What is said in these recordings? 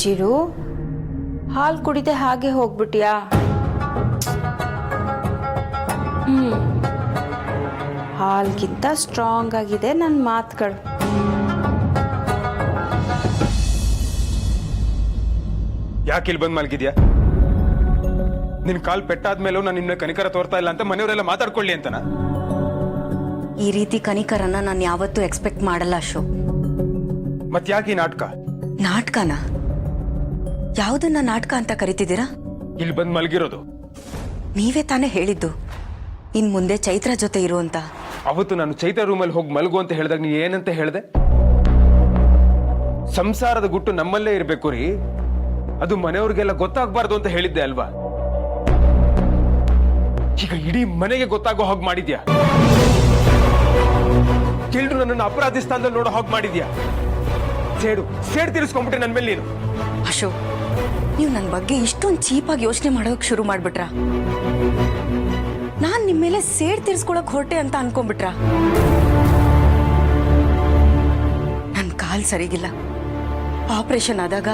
ಚಿರು, ಹಾಲು ಕುಡಿದೆ ಹಾಗೆ ಹೋಗ್ಬಿಟ್ಯಾ? ಹಾಲ್ಗಿಂತ ಸ್ಟ್ರಾಂಗ್ ಆಗಿದೆ ನನ್ನ ಮಾತುಗಳು. ಯಾಕೆ ಇಲ್ಲಿ ಬಂದು ಮಲಗಿದ್ಯಾ? ನಿನ್ ಕಾಲ್ ಪೆಟ್ಟಾದ್ಮೇಲೂ ನಾನು ನಿನ್ನ ಕನಿಕರ ತೋರ್ತಾ ಇಲ್ಲ ಅಂತ ಮನೆಯವರೆಲ್ಲ ಮಾತಾಡ್ಕೊಳ್ಳಿ ಅಂತನಾ? ಈ ರೀತಿ ಕನಿಕರನ್ನ ನಾನು ಯಾವತ್ತೂ ಎಕ್ಸ್ಪೆಕ್ಟ್ ಮಾಡಲ್ಲ ಅಶೋಕ್. ಮತ್ ಯಾಕೆ ಈ ನಾಟಕ? ನಾಟಕನ? ಯಾವುದನ್ನ ನಾಟಕ ಅಂತ ಕರಿತಿದ್ದೀರಾ? ಇಲ್ಲಿ ಬಂದು ಮಲಗಿರೋದು ನೀವೇ ತಾನೇ ಹೇಳಿದ್ದು ಇನ್ ಮುಂದೆ ಚೈತ್ರ ಜೊತೆ ಇರು ಅಂತ. ಅವತ್ತು ನಾನು ಚೈತ್ರ ರೂಮಲ್ಲಿ ಹೋಗಿ ಮಲಗು ಅಂತ ಹೇಳಿದಾಗ ನೀ ಏನಂತ ಹೇಳ್ದೆ? ಸಂಸಾರದ ಗುಟ್ಟು ನಮ್ಮಲ್ಲೇ ಇರಬೇಕು ರೀ, ಅದು ಮನೆಯವ್ರಿಗೆಲ್ಲ ಗೊತ್ತಾಗಬಾರ್ದು ಅಂತ ಹೇಳಿದ್ದೆ ಅಲ್ವಾ? ಈಗ ಇಡೀ ಮನೆಗೆ ಗೊತ್ತಾಗೋ ಹಾಗೆ ಮಾಡಿದ್ಯಾ. ಎಲ್ರು ನನ್ನನ್ನು ಅಪರಾಧಿ ಸ್ಥಾನದಲ್ಲಿ ನೋಡೋ ಹಾಗೆ ಮಾಡಿದ್ಯಾ. ಸೇಡು ತೀರಿಸ್ಕೊಂಡ್ಬಿಟ್ಟೆ ನನ್ನ ಮೇಲೆ ನೀನು. ಅಶೋಕ್, ನೀವು ನನ್ನ ಬಗ್ಗೆ ಇಷ್ಟೊಂದು ಚೀಪಾಗಿ ಯೋಚನೆ ಮಾಡೋಕೆ ಶುರು ಮಾಡ್ಬಿಟ್ರ? ನಾನ್ ನಿಮ್ಮ ಮೇಲೆ ಸೇಡ್ ತೀರ್ಸ್ಕೊಳಕ್ ಹೊರಟೆ ಅಂತ ಅನ್ಕೊಂಡ್ಬಿಟ್ರ? ನನ್ನ ಕಾಲ್ ಸರಿಗಿಲ್ಲ. ಆಪರೇಷನ್ ಆದಾಗ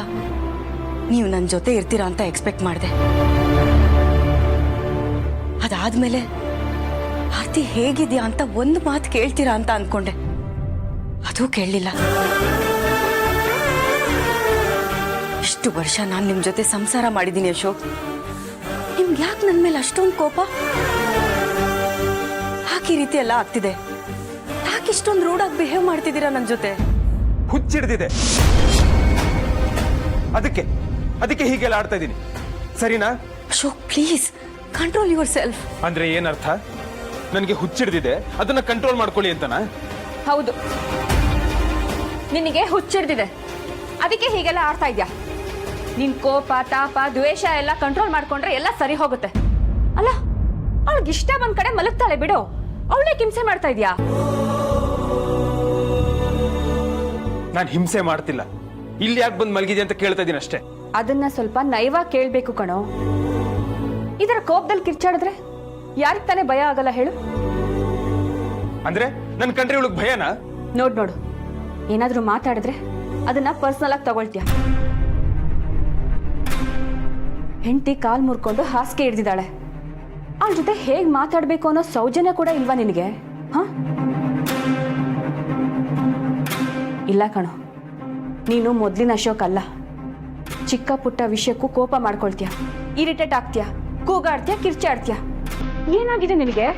ನೀವು ನನ್ನ ಜೊತೆ ಇರ್ತೀರಾ ಅಂತ ಎಕ್ಸ್ಪೆಕ್ಟ್ ಮಾಡಿದೆ. ಅದಾದ್ಮೇಲೆ ಆರ್ತಿ ಹೇಗಿದ್ಯಾ ಅಂತ ಒಂದು ಮಾತು ಕೇಳ್ತೀರಾ ಅಂತ ಅನ್ಕೊಂಡೆ. ಅದು ಕೇಳಲಿಲ್ಲ. ಇಷ್ಟು ವರ್ಷ ನಾನು ನಿಮ್ ಜೊತೆ ಸಂಸಾರ ಮಾಡಿದ್ದೀನಿ ಅಶೋಕ್. ನಿಮ್ಗೆ ಯಾಕೆ ನನ್ನ ಮೇಲೆ ಅಷ್ಟೊಂದು ಕೋಪ? ಯಾಕೆ ಈ ರೀತಿ ಎಲ್ಲ ಆಗ್ತಿದೆ? ಯಾಕೆ ಇಷ್ಟೊಂದು ರೂಢಾಗಿ ಬಿಹೇವ್ ಮಾಡ್ತಿದ್ದೀರಾ ನನ್ನ ಜೊತೆ? ಹುಚ್ಚಿಡ್ದಿದೆ, ಅದಕ್ಕೆ ಹೀಗೆಲ್ಲ ಆಡ್ತಾ ಇದ್ದೀನಿ, ಸರಿನಾ? Ashok please control your self. ಅಂದ್ರೆ ಏನರ್ಥ? ನನಗೆ ಹುಚ್ಚಿಡ್ದಿದೆ, ಅದನ್ನ ಕಂಟ್ರೋಲ್ ಮಾಡ್ಕೊಳ್ಳಿ ಅಂತನಾ? ಹೌದು, ನಿನಗೆ ಹುಚ್ಚಿಡ್ದಿದೆ, ಅದಕ್ಕೆ ಹೀಗೆಲ್ಲ ಆಡ್ತಾ ಇದ್ಯಾ. ನಿನ್ ಕೋಪ, ತಾಪ, ದ್ವೇಷ ಎಲ್ಲ ಕಂಟ್ರೋಲ್ ಮಾಡ್ಕೊಂಡ್ರೆ ಎಲ್ಲ ಸರಿ ಹೋಗುತ್ತೆ. ಅಲ್ಲ, ಅವಳಿಗೆ ಇಷ್ಟ ಬಂದ್ ಕಡೆ ಮಲಗ್ತಾಳೆ ಬಿಡು, ಅವಳೇ ಹಿಂಸೆ ಮಾಡ್ತಾ ಇದ್ಯಾ? ನಾನು ಹಿಂಸೆ ಮಾಡ್ತಿಲ್ಲ, ಇಲ್ಲಿ ಯಾಕೆ ಬಂದು ಮಲಗಿದ್ಯಾ ಅಂತ ಕೇಳ್ತಾ ಇದ್ದೀನಿ ಅಷ್ಟೇ. ಅದನ್ನ ಸ್ವಲ್ಪ ನಯವಾಗಿ ಕೇಳ್ಬೇಕು ಕಣೋ. ಇದರ ಕೋಪದಲ್ಲಿ ಕಿರ್ಚಾಡಿದ್ರೆ ಯಾರಿಗ್ ತಾನೇ ಭಯ ಆಗಲ್ಲ ಹೇಳು? ಅಂದ್ರೆ ನನ್ ಕಂಡ್ರೆ ಇವಳಿಗೆ ಭಯನಾ? ನೋಡು, ಏನಾದ್ರೂ ಮಾತಾಡಿದ್ರೆ ಅದನ್ನ ಪರ್ಸನಲ್ ಆಗಿ ತಗೊಳ್ತೀಯ. ಹೆಂಡತಿ ಕಾಲ್ ಮುರ್ಕೊಂಡು ಹಾಸಿಗೆ ಹಿಡ್ದಿದ್ದಾಳೆ, ಅವಳ ಜೊತೆ ಹೇಗ್ ಮಾತಾಡ್ಬೇಕು ಅನ್ನೋ ಸೌಜನ್ಯ ಕೂಡ ಇಲ್ವಾ ನಿನಗೆ? ಹ, ಇಲ್ಲ ಕಣೋ, ನೀನು ಮೊದ್ಲಿನ ಅಶೋಕ್ ಅಲ್ಲ. ಚಿಕ್ಕ ಪುಟ್ಟ ವಿಷಯಕ್ಕೂ ಕೋಪ ಮಾಡ್ಕೊಳ್ತೀಯ, ಇರಿಟೇಟ್ ಆಗ್ತೀಯ, ಕೂಗಾಡ್ತೀಯ, ಕಿರ್ಚಾಡ್ತೀಯ. ಏನಾಗಿದೆ ನಿನಗೆ?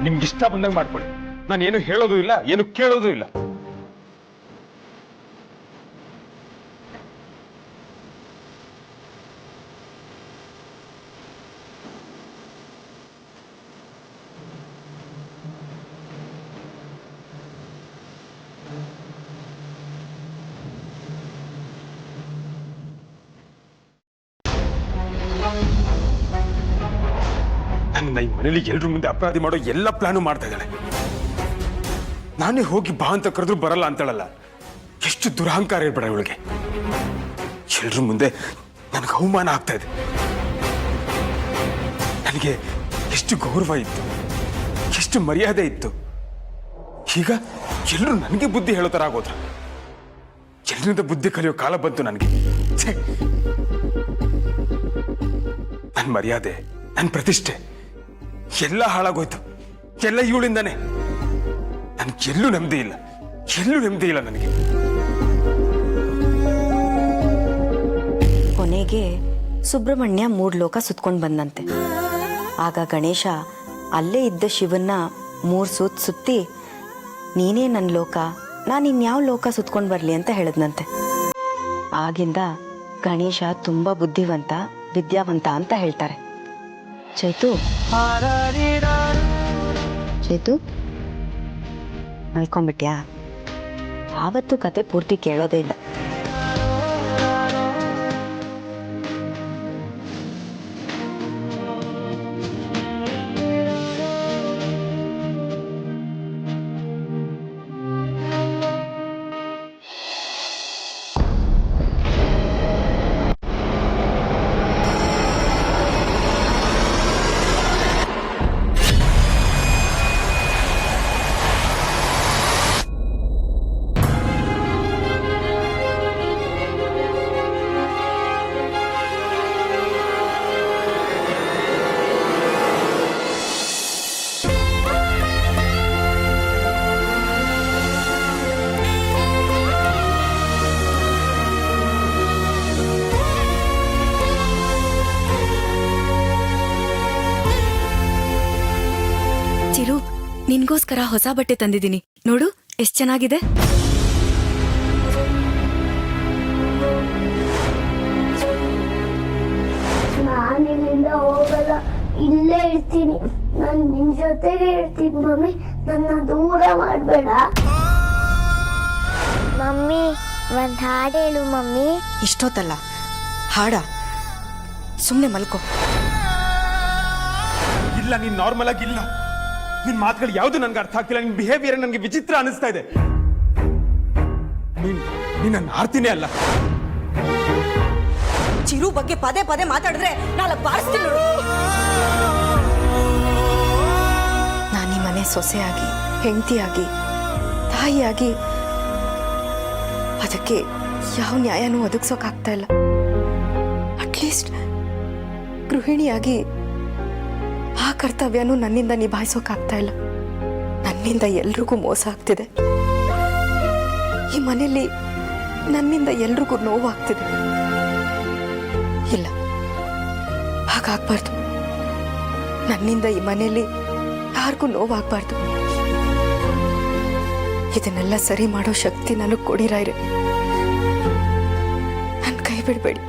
ನಿಮ್ಗೆ ಇಷ್ಟ ಬಂದಂಗೆ ಮಾಡ್ಕೊಳ್ಳಿ, ನಾನು ಏನು ಹೇಳೋದು ಇಲ್ಲ, ಏನು ಕೇಳೋದು ಇಲ್ಲ. ನನ್ನ ಈ ಮನೇಲಿ ಎಲ್ರ ಮುಂದೆ ಅಪರಾಧಿ ಮಾಡೋ ಎಲ್ಲ ಪ್ಲಾನು ಮಾಡ್ತಾ ಇದ್ದಾಳೆ. ನಾನೇ ಹೋಗಿ ಬಾ ಅಂತ ಕರೆದ್ರು ಬರಲ್ಲ ಅಂತಾಳಲ್ಲ. ಎಷ್ಟು ದುರಹಂಕಾರ ಇರ್ಬೇಡ ಇವಳಿಗೆ. ಎಲ್ರ ಮುಂದೆ ನನಗೆ ಅವಮಾನ ಆಗ್ತಾ ಇದೆ. ನನಗೆ ಎಷ್ಟು ಗೌರವ ಇತ್ತು, ಎಷ್ಟು ಮರ್ಯಾದೆ ಇತ್ತು, ಈಗ ಎಲ್ಲರೂ ನನಗೆ ಬುದ್ಧಿ ಹೇಳೋ ತರ ಆಗೋದ್ರ. ಎಲ್ಲರಿಂದ ಬುದ್ಧಿ ಕಲಿಯೋ ಕಾಲ ಬಂತು ನನಗೆ. ನನ್ನ ಮರ್ಯಾದೆ, ನನ್ನ ಪ್ರತಿಷ್ಠೆ ಎಲ್ಲ ಹಾಳಾಗೋಯ್ತು. ಎಲ್ಲ ಇವಳಿಂದಾನೆ. ನನಗೆಲ್ಲೂ ನೆಮ್ಮದಿ ಇಲ್ಲ, ನನಗೆ. ಕೊನೆಗೆ ಸುಬ್ರಹ್ಮಣ್ಯ 3 ಲೋಕ ಸುತ್ಕೊಂಡು ಬಂದಂತೆ. ಆಗ ಗಣೇಶ ಅಲ್ಲೇ ಇದ್ದ ಶಿವನ್ನ 3 ಸುತ್ತಿ ನೀನೇ ನನ್ನ ಲೋಕ, ನಾನು ಇನ್ಯಾವ ಲೋಕ ಸುತ್ಕೊಂಡು ಬರಲಿ ಅಂತ ಹೇಳಿದ್ನಂತೆ. ಆಗಿಂದ ಗಣೇಶ ತುಂಬಾ ಬುದ್ಧಿವಂತ, ವಿದ್ಯಾವಂತ ಅಂತ ಹೇಳ್ತಾರೆ. ಚೈತು ಮಲ್ಕೊಂಡ್ಬಿಟ್ಯಾ? ಆವತ್ತು ಕತೆ ಪೂರ್ತಿ ಕೇಳೋದೇ ಇಲ್ಲ. ನಿನ್ಗೋಸ್ಕರ ಹೊಸ ಬಟ್ಟೆ ತಂದಿದ್ದೀನಿ, ನೋಡು ಎಷ್ಟ್ ಚೆನ್ನಾಗಿದೆ. ನಾನಿಲ್ಲಿಂದ ಹೋಗಲ್ಲ, ಇಲ್ಲೇ ಇರ್ತೀನಿ. ನಾನು ನಿನ್ ಜೊತೆಗೆ ಇರ್ತೀನಿ ಮಮ್ಮಿ, ನನ್ನ ದೂರ ಮಾಡಬೇಡ. ಮಮ್ಮಿ ಒಂದ್ ಹಾಡು ಹೇಳು ಮಮ್ಮಿ. ಇಷ್ಟೊತ್ತಲ್ಲ ಹಾಡ, ಸುಮ್ನೆ ಮಲ್ಕೋ. ಇಲ್ಲ, ನೀನ್ ನಾರ್ಮಲ್ ಆಗಿ ಇಲ್ಲ. ನಿನ್ ಮಾತುಗಳು ಯಾವ್ದು ನನ್ಗೆ ಅರ್ಥ ಆಗ್ತಿಲ್ಲ. ನಿನ್ ಬಿಹೇವಿಯರ್ ನನ್ಗೆ ವಿಚಿತ್ರ ಅನಿಸ್ತಾ ಇದೆ. ನೀನ್ ನನ್ನ ಆರ್ತಿನೇ ಅಲ್ಲ. ಚಿರು ಬಗ್ಗೆ ಪದೇ ಪದೇ ಮಾತಾಡಿದ್ರೆ ನಾಳೆ ಬಾರಿಸ್ತೀನಿ. ನಾನು ಈ ಮನೆ ಸೊಸೆಯಾಗಿ, ಹೆಂಡತಿಯಾಗಿ, ತಾಯಿಯಾಗಿ ಅದಕ್ಕೆ ಯಾವ ನ್ಯಾಯನೂ ಒದಗಿಸೋಕಾಗ್ತಾ ಇಲ್ಲ. ಅಟ್ಲೀಸ್ಟ್ ಗೃಹಿಣಿಯಾಗಿ ಆ ಕರ್ತವ್ಯನೂ ನನ್ನಿಂದ ನಿಭಾಯಿಸೋಕಾಗ್ತಾ ಇಲ್ಲ. ನನ್ನಿಂದ ಎಲ್ರಿಗೂ ಮೋಸ ಆಗ್ತಿದೆ. ಈ ಮನೆಯಲ್ಲಿ ನನ್ನಿಂದ ಎಲ್ರಿಗೂ ನೋವಾಗ್ತಿದೆ. ಇಲ್ಲ, ಹಾಗಾಗ್ಬಾರ್ದು. ನನ್ನಿಂದ ಈ ಮನೆಯಲ್ಲಿ ಯಾರಿಗೂ ನೋವಾಗ್ಬಾರ್ದು. ಇದನ್ನೆಲ್ಲ ಸರಿ ಮಾಡೋ ಶಕ್ತಿ ನನಗೆ ಕೊಡಿರಾಯ್ರೆ. ನನ್ನ ಕೈ ಬಿಡಬೇಡಿ.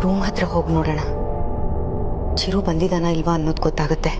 ರೂಮ್ ಹತ್ರ ಹೋಗಿ ನೋಡೋಣ. ಚಿರು ಬಂದಿದ್ದಾನ ಇಲ್ವಾ ಅನ್ನೋದು ಗೊತ್ತಾಗುತ್ತೆ.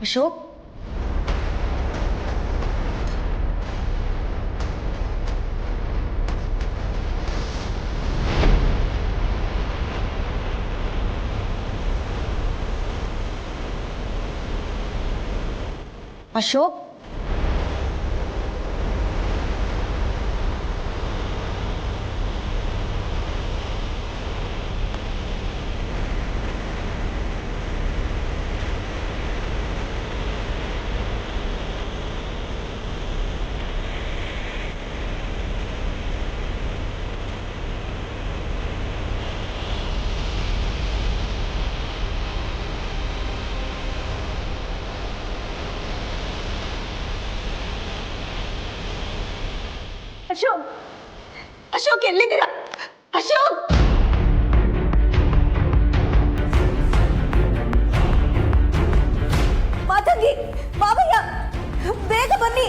ಅಶೋಕ್, ಅಶೋಕ್, ಅಶೋಕ್, ಅಶೋಕ್ ಎಲ್ಲಿದ್ದೀರಾ? ಅಶೋಕ್ ಮಾತಂಗಿ, ಮಾವಯ್ಯ, ಬೇಗ ಬನ್ನಿ.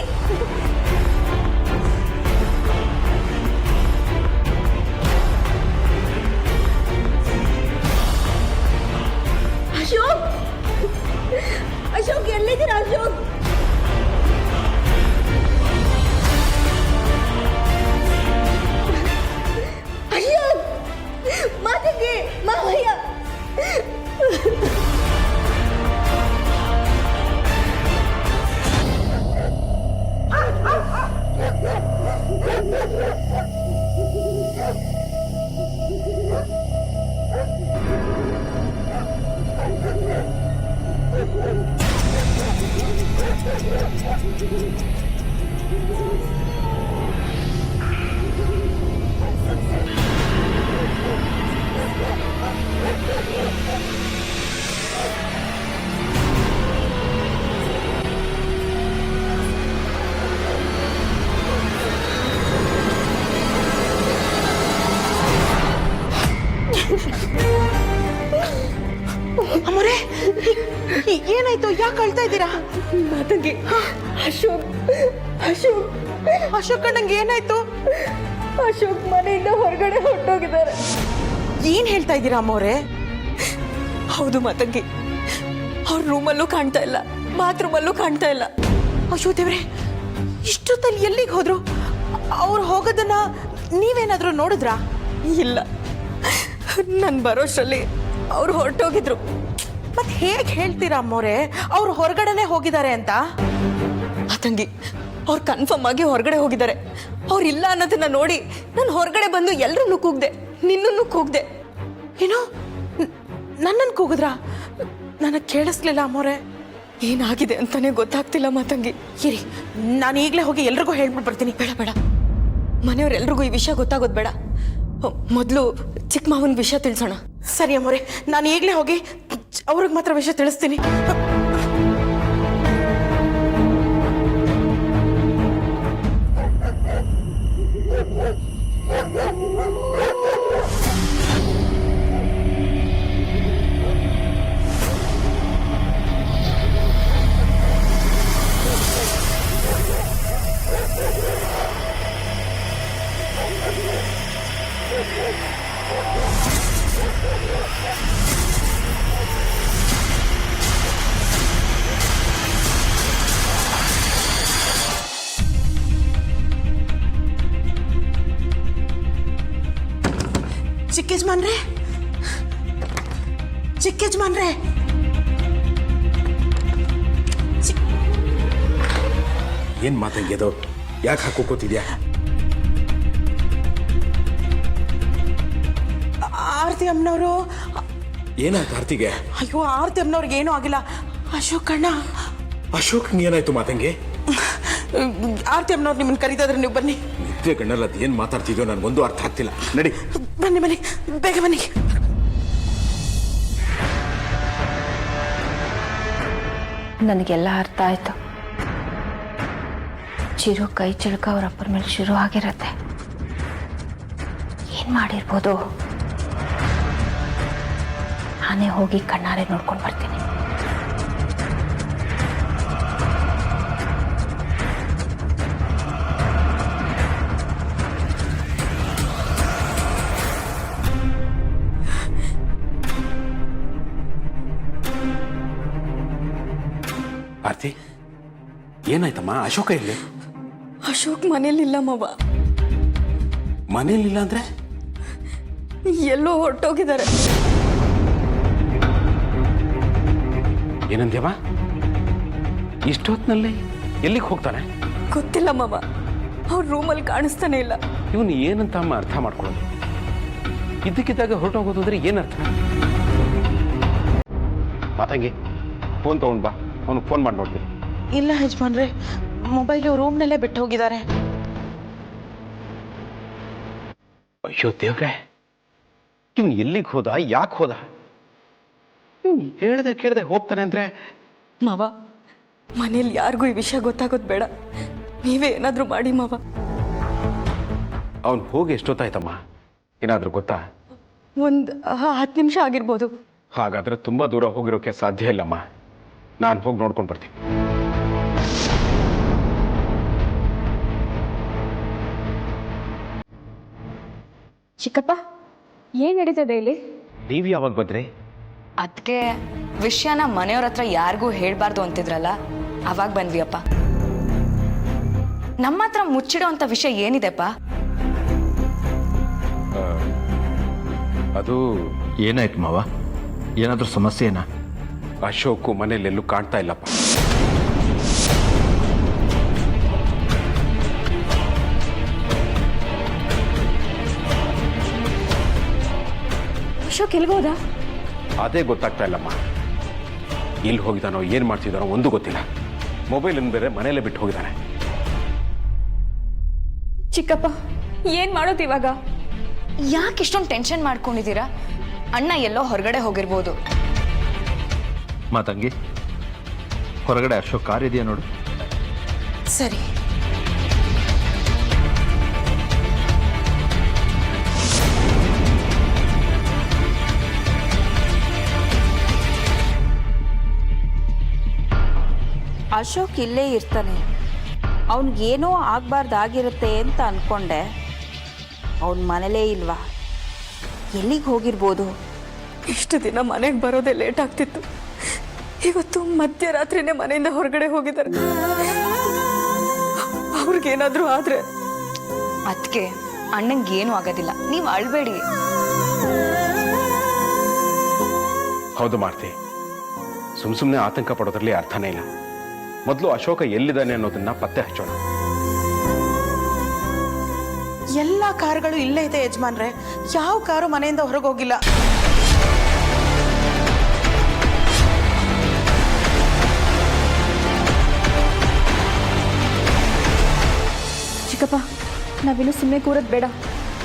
ಅಶೋಕ್, ಅಶೋಕ್ ಎಲ್ಲಿದ್ದೀರಾ ಅಶೋಕ್? ಅಶೋಕ್, ಮಾತಂಗಿ, ಮಾವಯ್ಯ. ಅಮ್ಮರೇ, ಏನಾಯ್ತು? ಯಾಕೆ ಅಳ್ತಾ ಇದ್ದೀರಾ? ಮಾತಂಗಿ, ಅಶೋಕ್, ಅಶೋಕ್, ಅಶೋಕ್ ನಂಗೆ ಏನಾಯ್ತು? ಅಶೋಕ್ ಮನೆಯಿಂದ ಹೊರಗಡೆ ಹೊರಟೋಗಿದ್ದಾರೆ. ಏನ್ ಹೇಳ್ತಾ ಇದ್ದೀರಾ ಅಮ್ಮವ್ರೆ? ಹೌದು ಮಾತಂಗಿ, ಅವ್ರ ರೂಮಲ್ಲೂ ಕಾಣ್ತಾ ಇಲ್ಲ, ಬಾತ್ರೂಮಲ್ಲೂ ಕಾಣ್ತಾ ಇಲ್ಲ. ಅಶೋ ದೇವ್ರೆ, ಇಷ್ಟೊತ್ತಲ್ಲಿ ಎಲ್ಲಿಗೆ ಹೋದ್ರು? ಅವ್ರು ಹೋಗೋದನ್ನ ನೀವೇನಾದ್ರೂ ನೋಡಿದ್ರಾ? ಇಲ್ಲ, ನನ್ ಬರೋಷ್ಟರಲ್ಲಿ ಅವ್ರು ಹೊರಟೋಗಿದ್ರು. ಮತ್ತೆ ಹೇಗೆ ಹೇಳ್ತೀರಾ ಅಮ್ಮವ್ರೆ ಅವ್ರು ಹೊರಗಡೆನೆ ಹೋಗಿದ್ದಾರೆ ಅಂತ? ಮಾತಂಗಿ, ಅವ್ರು ಕನ್ಫರ್ಮ್ ಆಗಿ ಹೊರಗಡೆ ಹೋಗಿದ್ದಾರೆ. ಅವ್ರು ಇಲ್ಲ ಅನ್ನೋದನ್ನ ನೋಡಿ ನಾನು ಹೊರಗಡೆ ಬಂದು ಎಲ್ರನ್ನೂ ಕೂಗ್ದೆ, ನಿನ್ನನ್ನು ಕೂಗ್ದೆ. ಏನೋ ನನ್ನನ್ನು ಕೂಗಿದ್ರ? ನನಗೆ ಕೇಳಿಸ್ಲಿಲ್ಲ ಅಮ್ಮವ್ರೆ. ಏನಾಗಿದೆ ಅಂತಾನೆ ಗೊತ್ತಾಗ್ತಿಲ್ಲ ಮಾತಂಗಿ. ಇರಿ, ನಾನು ಈಗಲೇ ಹೋಗಿ ಎಲ್ರಿಗೂ ಹೇಳ್ಬಿಟ್ಟು ಬರ್ತೀನಿ. ಬೇಡ ಬೇಡ, ಮನೆಯವ್ರೆಲ್ರಿಗೂ ಈ ವಿಷಯ ಗೊತ್ತಾಗೋದು ಬೇಡ. ಮೊದಲು ಚಿಕ್ಕ ಮಾವನ ವಿಷಯ ತಿಳಿಸೋಣ. ಸರಿ ಅಮ್ಮವ್ರೆ, ನಾನು ಈಗಲೇ ಹೋಗಿ ಅವ್ರಿಗೆ ಮಾತ್ರ ವಿಷಯ ತಿಳಿಸ್ತೀನಿ. ಚಿಕ್ಕಜ್ಮಾನ್ರೆ, ಚಿಕ್ಕಜ್ಮಾನ್ರೆ, ಏನ್ ಮಾತಂಗಿ ಅದು? ಯಾಕೆ ಹಾಕೋತಿದ್ಯಾ? ಆರತಿ ಅಮ್ಮನವರು. ಏನಾಯ್ತು ಆರ್ತಿಗೆ? ಅಯ್ಯೋ, ಆರತಿ ಅಮ್ಮನವ್ರಿಗೆ ಏನೂ ಆಗಿಲ್ಲ. ಅಶೋಕ್ ಅಣ್ಣ. ಅಶೋಕ್ ಏನಾಯ್ತು ಮಾತಂಗಿ? ಆರತಿ ಅಮ್ಮನವ್ರು ನಿಮ್ಮನ್ನು ಕರೀತಾ ಇದ್ರೆ ನೀವು ಬನ್ನಿ. ನಿದ್ದೆ ಗಣ್ಣಲ್ಲ, ಅದು ಏನು ಮಾತಾಡ್ತಿದ್ಯೋ ನನಗೊಂದು ಅರ್ಥ ಆಗ್ತಿಲ್ಲ. ನಡಿ ಬನ್ನಿ ಬನ್ನಿ, ಬೇಗ ಬನ್ನಿ. ನನಗೆಲ್ಲ ಅರ್ಥ ಆಯ್ತು. ಚಿರು ಕೈ ಚಿಳುಕ ಅವ್ರ ಅಪ್ಪರ ಮೇಲೆ ಶುರು ಆಗಿರತ್ತೆ. ಏನ್ ಮಾಡಿರ್ಬೋದು? ನಾನೇ ಹೋಗಿ ಕಣ್ಣಾರೆ ನೋಡ್ಕೊಂಡು ಬರ್ತೀನಿ. ಆರ್ತಿ, ಏನಾಯ್ತಮ್ಮ? ಅಶೋಕ ಇಲ್ಲಿ? ಅಶೋಕ್ ಮನೇಲಿಲ್ಲ ಮಾವ. ಮನೇಲಿಲ್ಲ ಅಂದ್ರೆ? ಎಲ್ಲೋ ಹೊರಟೋಗಿದ್ದಾರೆ. ಏನಂದ್ಯಮ್ಮ? ಇಷ್ಟೊತ್ತಿನಲ್ಲಿ ಎಲ್ಲಿಗೆ ಹೋಗ್ತಾನೆ? ಗೊತ್ತಿಲ್ಲ ಮಾವ, ಅವ್ರ ರೂಮಲ್ಲಿ ಕಾಣಿಸ್ತಾನೆ ಇಲ್ಲ. ಇವನು ಏನಂತ ಅಮ್ಮ ಅರ್ಥ ಮಾಡ್ಕೊಳ್ಳೋದು? ಇದ್ದಕ್ಕಿದ್ದಾಗ ಹೊರಟೋಗೋದು ಅಂದ್ರೆ ಏನರ್ಥ? ಮಾತಂಗಿ, ಫೋನ್ ತಗೊಂಡ್ ಬಾ, ಅವನಿಗೆ ಫೋನ್ ಮಾಡಿ ನೋಡ್ತೀನಿ. ಇಲ್ಲ ಯಜಮಾನ್ರೆ, ಮೊಬೈಲು ರೂಮ್ನಲ್ಲೇ ಬಿಟ್ಟು ಹೋಗಿದ್ದಾರೆ. ಅಯ್ಯೋ ದೇವ್ರೆ, ಇವನು ಎಲ್ಲಿಗೆ ಹೋದ? ಯಾಕೆ ಹೋದ? ಇವನು ಹೇಳ್ದೆ ಕೇಳ್ದೆ ಹೋಗ್ತಾನೆ ಅಂದ್ರೆ? ಮಾವ, ಮನೇಲಿ ಯಾರಿಗೂ ಈ ವಿಷಯ ಗೊತ್ತಾಗೋದು ಬೇಡ. ನೀವೇ ಏನಾದರೂ ಮಾಡಿ ಮಾವ. ಅವನು ಹೋಗಿ ಎಷ್ಟೊತ್ತಾಯ್ತಮ್ಮ? ಏನಾದರೂ ಗೊತ್ತಾ? ಒಂದು 10 ನಿಮಿಷ ಆಗಿರ್ಬೋದು. ಹಾಗಾದರೆ ತುಂಬ ದೂರ ಹೋಗಿರೋಕ್ಕೆ ಸಾಧ್ಯ ಇಲ್ಲಮ್ಮ. ನಾನು ಹೋಗಿ ನೋಡ್ಕೊಂಡು ಬರ್ತೀನಿ. ಚಿಕ್ಕಪ್ಪ, ಏನ್ ನಡೀತದೆ ಇಲ್ಲಿ? ನೀವು ಯಾವಾಗ ಬಂದ್ರಿ? ಅದಕ್ಕೆ ವಿಷಯನ ಮನೆಯವ್ರ ಹತ್ರ ಯಾರಿಗೂ ಹೇಳ್ಬಾರ್ದು ಅಂತಿದ್ರಲ್ಲ, ಅವಾಗ ಬಂದ್ವಿ ಅಪ್ಪ. ನಮ್ಮ ಹತ್ರ ಮುಚ್ಚಿಡೋ ಅಂತ ವಿಷಯ ಏನಿದೆಪ್ಪ? ಅದು ಏನಾಯ್ತು ಮಾವ? ಏನಾದರೂ ಸಮಸ್ಯೆನಾ? ಅಶೋಕು ಮನೇಲೆಲ್ಲೂ ಕಾಣ್ತಾ ಇಲ್ಲಪ್ಪ. ಅಶೋಕ್ ಎಲ್ಗೋದ? ಅದೇ ಗೊತ್ತಾಗ್ತಾ ಇಲ್ಲಮ್ಮ. ಎಲ್ಲಿ ಹೋಗಿದ್ದಾನೋ ಏನು ಮಾಡ್ತಿದ್ದಾನೋ ಒಂದು ಗೊತ್ತಿಲ್ಲ. ಮೊಬೈಲನ್ನು ಬೇರೆ ಮನೇಲೆ ಬಿಟ್ಟು ಹೋಗಿದ್ದಾನೆ. ಚಿಕ್ಕಪ್ಪ, ಏನ್ ಮಾಡೋದು ಇವಾಗ? ಯಾಕೆ ಇಷ್ಟೊಂದು ಟೆನ್ಷನ್ ಮಾಡ್ಕೊಂಡಿದ್ದೀರಾ? ಅಣ್ಣ ಎಲ್ಲೋ ಹೊರಗಡೆ ಹೋಗಿರ್ಬೋದು. ತಂಗಿ, ಹೊರಗಡೆ ಅಶೋಕ್ ಕಾರ್ ಇದೆಯಾ ನೋಡು. ಸರಿ. ಅಶೋಕ್ ಇಲ್ಲೇ ಇರ್ತಾನೆ. ಅವನಿಗೇನೋ ಆಗಬಾರ್ದಾಗಿರುತ್ತೆ ಅಂತ ಅಂದ್ಕೊಂಡೆ. ಅವನ ಮನೇಲೇ ಇಲ್ವಾ? ಎಲ್ಲಿಗೆ ಹೋಗಿರ್ಬೋದು? ಇಷ್ಟು ದಿನ ಮನೆಗೆ ಬರೋದೇ ಲೇಟ್ ಆಗ್ತಿತ್ತು. ಇವತ್ತು ಮಧ್ಯರಾತ್ರಿನೇ ಮನೆಯಿಂದ ಹೊರಗಡೆ ಹೋಗಿದ್ದಾರೆ. ಅವ್ರಿಗೇನಾದ್ರೂ ಆದ್ರೆ? ಅದಕ್ಕೆ ಅಣ್ಣಂಗೆ ಏನೂ ಆಗೋದಿಲ್ಲ, ನೀವು ಅಳ್ಬೇಡಿ. ಹೌದು ಮಾರ್ತಿ, ಸುಮ್ಮನೆ ಆತಂಕ ಪಡೋದ್ರಲ್ಲಿ ಅರ್ಥನೇ ಇಲ್ಲ. ಮೊದಲು ಅಶೋಕ ಎಲ್ಲಿದ್ದಾನೆ ಅನ್ನೋದನ್ನ ಪತ್ತೆ ಹಚ್ಚೋಣ. ಎಲ್ಲ ಕಾರುಗಳು ಇಲ್ಲೇ ಇದೆ ಯಜಮಾನ್ರೆ. ಯಾವ ಕಾರು ಮನೆಯಿಂದ ಹೊರಗೆ ಹೋಗಿಲ್ಲ. ಚಿಕ್ಕಪ್ಪ, ನಾವಿನ್ನು ಸುಮ್ಮನೆ ಕೂರೋದು ಬೇಡ.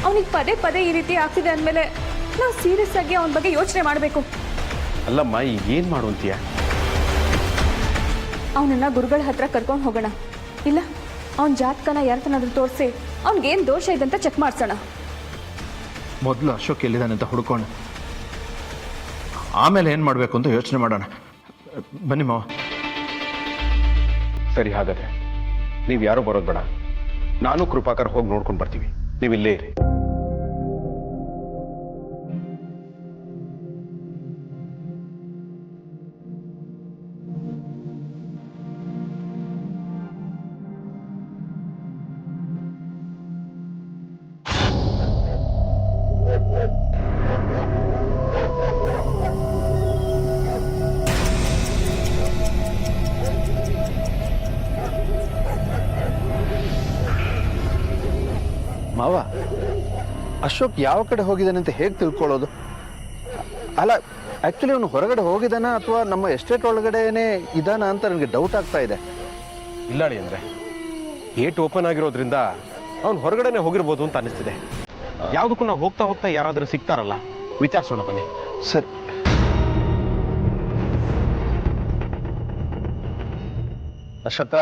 ಅವನಿಗೆ ಪದೇ ಪದೇ ಈ ರೀತಿ ಆಗ್ತಿದೆ ಅಂದಮೇಲೆ ನಾವು ಸೀರಿಯಸ್ ಆಗಿ ಅವನ ಬಗ್ಗೆ ಯೋಚನೆ ಮಾಡಬೇಕು. ಅಲ್ಲಮ್ಮ, ಈಗ ಏನು ಮಾಡುವಂತೀಯ? ಅವನನ್ನ ಗುರುಗಳ ಹತ್ರ ಕರ್ಕೊಂಡು ಹೋಗೋಣ. ಇಲ್ಲ, ಅವನ ಜಾತಕನ ಯಾರತನಾದ್ರೂ ತೋರಿಸಿ ಅವ್ನಿಗೇನು ದೋಷ ಇದೆ ಅಂತ ಚೆಕ್ ಮಾಡಿಸೋಣ. ಮೊದಲು ಅಶೋಕ್ ಎಲ್ಲಿದ್ದಾನೆ ಅಂತ ಹುಡ್ಕೋಣ, ಆಮೇಲೆ ಏನು ಮಾಡಬೇಕು ಅಂತ ಯೋಚನೆ ಮಾಡೋಣ. ಬನ್ನಿ ಮಾವ. ಸರಿ, ಹಾಗಾದ್ರೆ ನೀವು ಯಾರೂ ಬರೋದು ಬೇಡ. ನಾನು ಕೃಪಾಕರ್ ಹೋಗಿ ನೋಡ್ಕೊಂಡು ಬರ್ತೀವಿ. ನೀವು ಇಲ್ಲೇ ಇರಿ. ಮಾವ, ಅಶೋಕ್ ಯಾವ ಕಡೆ ಹೋಗಿದ್ದಾನೆ ಅಂತ ಹೇಗೆ ತಿಳ್ಕೊಳ್ಳೋದು? ಅಲ್ಲ, ಆ್ಯಕ್ಚುಲಿ ಅವನು ಹೊರಗಡೆ ಹೋಗಿದ್ದಾನ ಅಥವಾ ನಮ್ಮ ಎಸ್ಟೇಟ್ ಒಳಗಡೆನೇ ಇದ್ದಾನ ಅಂತ ನನಗೆ ಡೌಟ್ ಆಗ್ತಾ ಇದೆ. ಇಲ್ಲ ಅಂದರೆ ಗೇಟ್ ಓಪನ್ ಆಗಿರೋದ್ರಿಂದ ಅವ್ನು ಹೊರಗಡೆನೆ ಹೋಗಿರ್ಬೋದು ಅಂತ ಅನಿಸ್ತಿದೆ. ಯಾವುದಕ್ಕೂ ನಾವು ಹೋಗ್ತಾ ಹೋಗ್ತಾ ಯಾರಾದರೂ ಸಿಗ್ತಾರಲ್ಲ, ವಿಚಾರಿಸೋಣ ಬನ್ನಿ. ಸರಿ. ಅಶೋಕ,